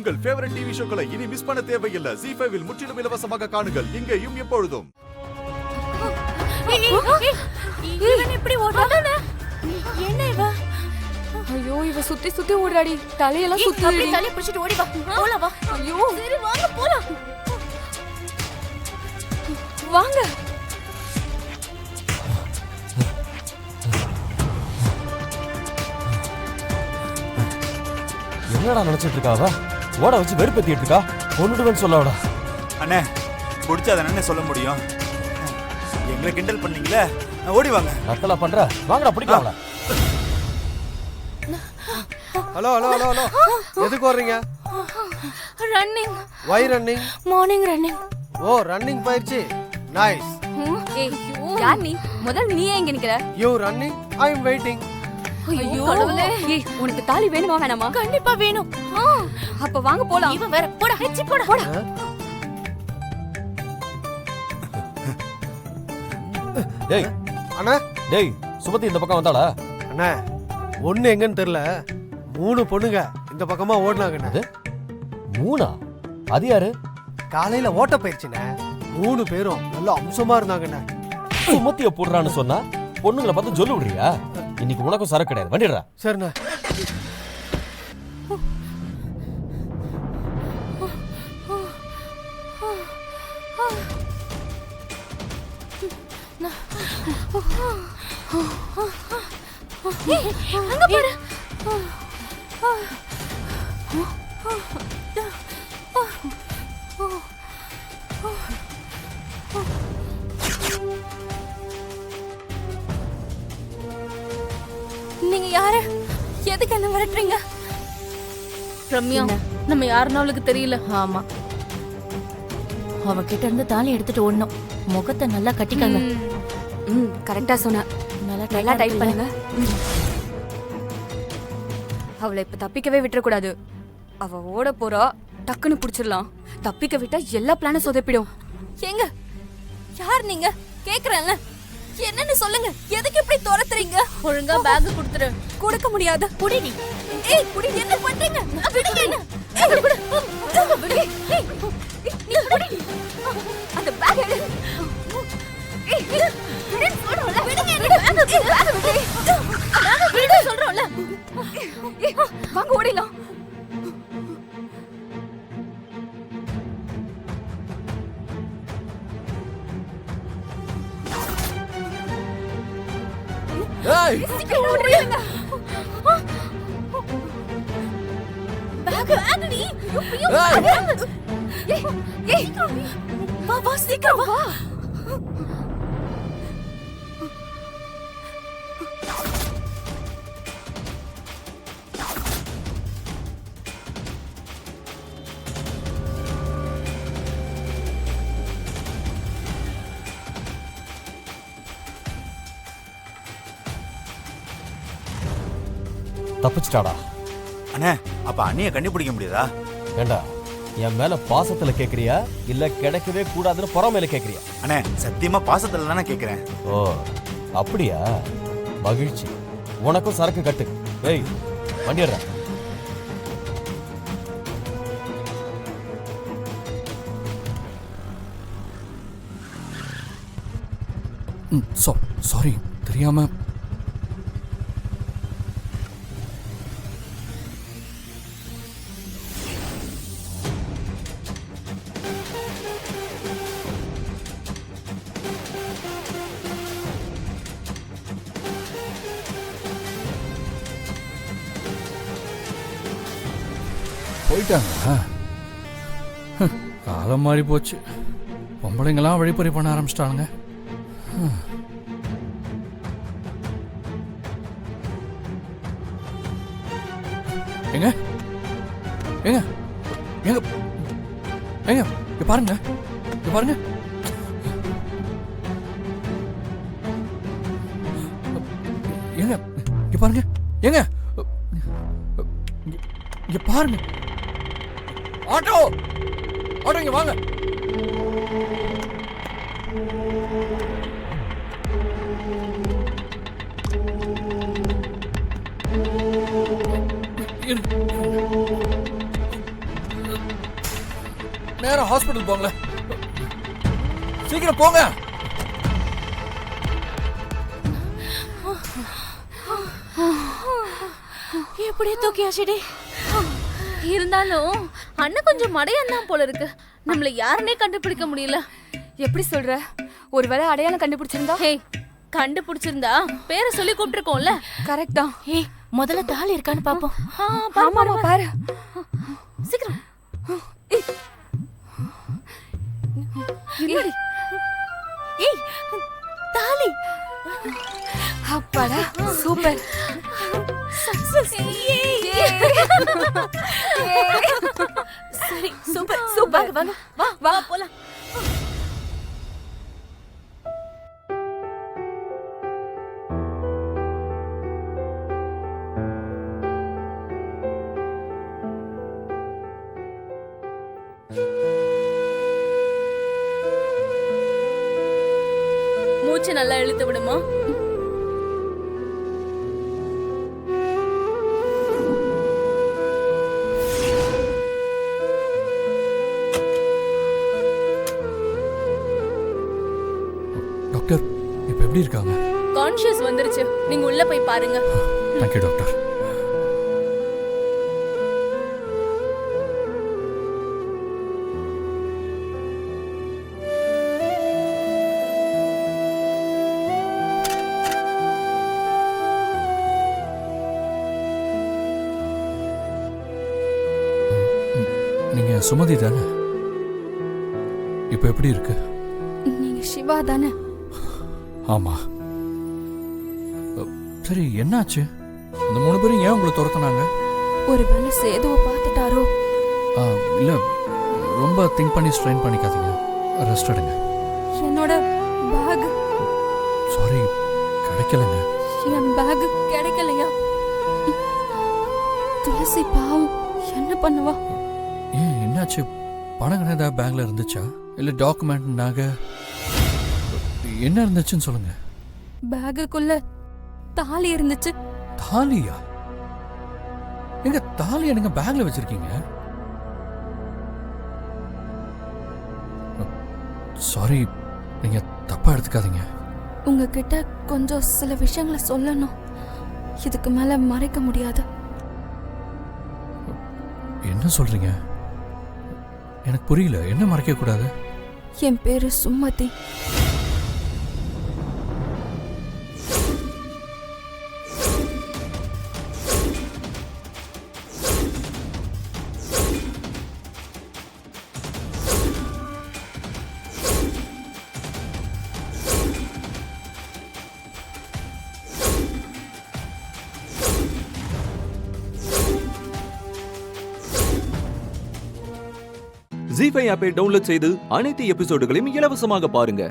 உங்கள் favourite TV ஷோக்களை இனி miss பண்ண தேவையில்லை. ZEE5 இல் முற்றிலும் இலவசமாக காணுங்கள். இங்கேயும் எப்பொழுதும். இப்படி ஓடுறானே என்ன இவ? ஐயோ இவ சுத்தி சுத்தி ஓடுறாடி. தலையெல்லாம் சுத்தி அப்படியே தலைய பிடிச்சிட்டு ஓடி வா. போலாம் வா. ஐயோ சரி வாங்க போலாம். வாங்க. என்னடா நினைச்சிட்டு இருக்காவ? ஓட வச்சு வெறுப்பேத்திட்டு இருக்கா. கொன்னுடுவேன்னு சொல்லவடா. அண்ணே பிடிச்சாத அண்ணே சொல்ல முடியும். எங்களை கிண்டல் பண்ணீங்களே, ஓடி வாங்க. நக்கலா பண்ற? வாங்கடா பிடிக்கலாம்ல. ஹலோ ஹலோ ஹலோ ஹலோ, எதுக்கு வர்றீங்க? Running. Why running? Morning running. Oh running பயிற்சி, நைஸ். ஏய் யார் நீ? முதல்ல நீ எங்க நிக்கிற? You running, I am waiting. ஐயோ கடவுளே. ஏய் உனக்கு தாலி வேணுமா வேணாமா? கண்டிப்பா வேணும். அப்ப வாங்க போலாம். இவன் வேற போடா ஹெச்சி போடா. டேய் அண்ணா, டேய் சுமதி இந்த பக்கம் வந்தாளா? அண்ணா ஒண்ணு எங்கன்னு தெரியல, 3 பொண்ணுங்க இந்த பக்கமா ஓடுனாங்கண்ணா. அது 3ஆ? அது யாரு? காலையில ஓட்ட பயிற்சிண்ணே, 3 பேரும் நல்ல அம்சமா இருந்தாங்கண்ணா. சுமத்திய போடுறான்னு சொன்னா பொண்ணுங்களை பார்த்து சொல்லு விடுறியா? இன்னைக்கு உனக்கும் சரக்கு கிடையாது, வண்டிடுறா. சரிண்ணா. அங்க பாரு. நீங்க யாரு? எதுக்கு என்ன மிரட்டுறீங்க? ரம்யா, நம்ம யாருன்னு அவளுக்கு தெரியல. ஆமா, அவகிட்ட இருந்து தாலி எடுத்துட்டு ஓடணும். முகத்தை நல்லா கட்டிக்கங்க. கரெக்டா சொன்ன. நல்லா டைப் பண்ணுங்க. அவளை இப்ப தப்பிக்கவே விட்டுற கூடாது. அவ ஓட போறா, டக்குன்னு புடிச்சிடலாம். தப்பிக்க விட்டா எல்லா பிளானும் சொதப்பிடும். ஏங்க, யார் நீங்க? கேக்குறேன்ல, என்னன்னு சொல்லுங்க. எதுக்கு இப்படி துரத்துறீங்க? ஒழுங்கா பேக் கொடுத்துரு. கொடுக்க முடியாது. குடிடி. ஏய் குடி. என்ன பண்றீங்க? விடுங்க என்ன. ஏய் குடி. விடு. ஏய் நீ குடி. அந்த பேக் எடு. ஏய் விடு சொல்றோம்ல. விடுங்க என்ன. பேக் விடு. நான் விடு சொல்றோம்ல. வாங்க ஓடிடலாம். ஏய் சீக்கிரம் ஓடுறீங்க. பேக் நீ. ஏய் வா வா சீக்கிரம் வா. தப்பிச்சிட்டாடா. அண்ணே அப்ப அண்ணிய கண்டுபிடிக்க முடியாதா? ஏண்டா என் மேல பாசத்துல கேக்குறியா இல்ல கிடைக்கவே கூடாதுன்னு பொறாமையில கேக்குறியா? அண்ணே சத்தியமா பாசத்துல தானே கேக்குறேன். ஓ அப்படியா? மகிழ்ச்சி. உனக்கும் சரக்கு கட்டு. ஏய் வண்டிடுறா. சாரி தெரியாம. போயிட்டாங்களா? காலம் மாறி போச்சு. பொம்பளைங்களாம் வழிப்பறி பண்ண ஆரம்பிச்சிட்டாங்க. எங்க எங்க எங்க எங்க இங்க பாருங்க, இங்க பாருங்க. எங்க இங்க பாருங்க. எங்க இங்க பாருங்க. ஆட்டோ ஆட்டோ இங்க வாங்க. நேரா ஹாஸ்பிட்டல் போங்களேன். சீக்கிரம் போங்க. எப்படியே தூக்கியாச்சுடி. இருந்தாலும் அண்ணன் கொஞ்சம் மடையான் தான் போல இருக்கு. நம்மள யாருன்னே கண்டுபிடிக்க முடியல. எப்படி சொல்ற? ஒருவேளை அடையாளம் கண்டுபிடிச்சிருந்தா? ஹே, கண்டுபிடிச்சிருந்தா பேரை சொல்லி கூப்பிட்டுருக்கோம்ல. கரெக்ட் தான். ஏய், முதல்ல தாலி இருக்கான்னு பாப்போம். ஆமாமா பாரு. சீக்கிரம். என்னடி? ஏய், தாலி. அப்பாடா சூப்பர். சக்சஸ். சரி, சூப்பர் சூப்பர். வாங்க வா வா போலாம். மூச்சு நல்லா இழுத்து விடுமா. டாக்டர் இப்ப எப்படி இருக்காங்க? கான்ஷியஸ் வந்துருச்சு. நீங்க உள்ள போய் பாருங்க. Thank you doctor. நீங்க சுமதி தானே? இப்ப எப்படி இருக்கு? நீங்க சிவா தானே? ஆமா. சரி, என்னாச்சு? அந்த 3 பேரும் ஏன் உங்களை துரத்துனாங்க? ஒருவேளை சேதுவை பார்த்துட்டாரோ? இல்ல, ரொம்ப திங்க் பண்ணி ஸ்ட்ரெயின் பண்ணிக்காதீங்க. ரெஸ்ட் எடுங்க. என்னோட பேக். சாரி, கிடைக்கலங்க. என் பேக் கிடைக்கலையா? துளசி பாவம் என்ன பண்ணுவா? ஏன் என்னாச்சு? பணம் ஏதாவது பேங்க்ல இருந்துச்சா? இல்ல டாக்குமெண்ட், நகை என்ன இருந்துச்சுன்னு சொல்லுங்க. பேக்குக்குள்ள தாலி இருந்துச்சு. தாலியா? எங்க தாலியா நீங்க பேங்க்ல வச்சிருக்கீங்க? சாரி, நீங்க தப்பா எடுத்துக்காதீங்க. உங்ககிட்ட கொஞ்சம் சில விஷயங்களை சொல்லணும். இதுக்கு மேல மறைக்க முடியாது. என்ன சொல்றீங்க? எனக்கு புரியல. என்ன மறைக்க கூடாது? என் பேரு சுமதி. ZEE5 ஆப்பை டவுன்லோட் செய்து அனைத்து எபிசோடுகளையும் இலவசமாக பாருங்க.